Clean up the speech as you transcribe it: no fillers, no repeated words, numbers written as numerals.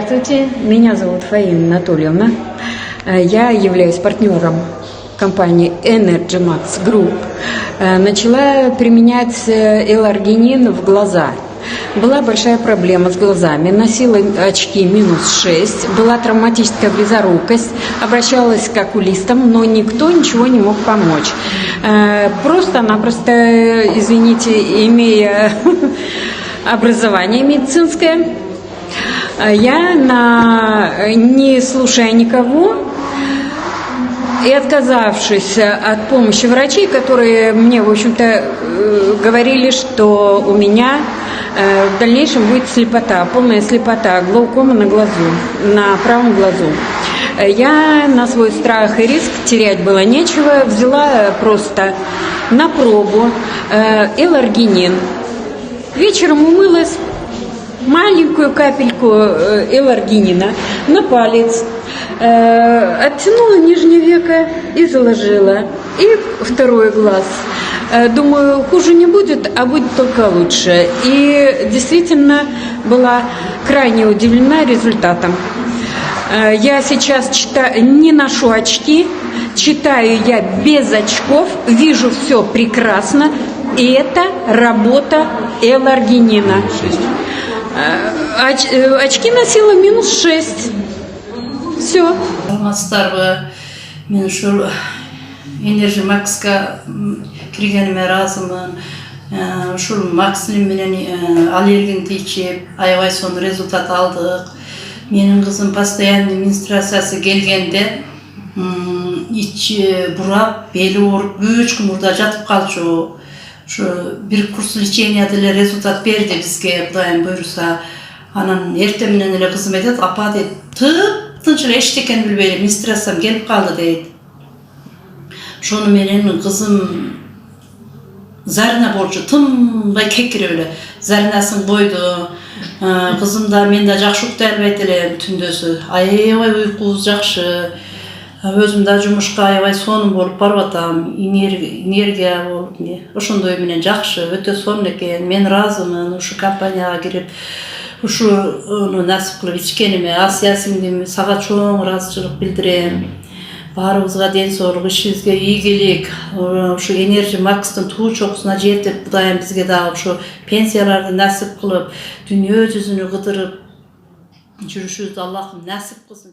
Здравствуйте, меня зовут Фаина Анатольевна. Я являюсь партнером компании Energy Max Group. Начала применять L-аргинин в глаза. Была большая проблема с глазами, носила очки -6, была травматическая близорукость, обращалась к окулистам, но никто ничего не мог помочь. Просто-напросто, извините, имея образование медицинское, я, не слушая никого и отказавшись от помощи врачей, которые мне, в общем-то, говорили, что у меня в дальнейшем будет слепота, полная слепота, глаукома на глазу, на правом глазу. Я на свой страх и риск, терять было нечего, взяла просто на пробу L-аргинин. Вечером умылась, маленькую капельку L-аргинина на палец, оттянула нижнее веко и заложила. И второй глаз. Думаю, хуже не будет, а будет только лучше. И действительно была крайне удивлена результатом. Я сейчас не ношу очки, читаю я без очков, вижу все прекрасно. И это работа L-аргинина. Очки носила -6. Все. Мен ушул Energy Max'ка киргениме ыраазымын. Ушул Макслим менен аллергенди ичип, аябай сонун результат алдык. Менин кызым постоянный менструациясы келгенде ичи бурап, бели ооруп, 3 күн мурда жатып калчу. Şu bir kurs lечения деле результат берди бизге, Кудайым буйруса. Анан эртеминен эле кызым айтат, апа дейт, тынч эле эчтекен билбей, менструациям келип калды дейт. Шону менен кызым Зарина болчу, тынбай кекирип эле Заринасын койду. Кызым да мен да жакшы уктай албайт элем түндөсү. Аябай уйкубуз жакшы. Өзүм да жумушка аябай сонун болуп барып атам, энергия болуп, ошондой менен жакшы, өтө сонун экен. Мен ыраазымын ушу компанияга кирип, ушуну насип кылып ичкениме. Асия сиңдим, сага чоң ыраазычылык билдирем. Баарыбызга ден соолук, ишибизге ийгилик. Ушу Energy Max'тын туу чокусуна жетип, Кудайым бизге дагы ушу пенсияларды насип кылып, дүйнө жүзүнү кыдырып жүрүшүбүздү Аллахым насип кылсын.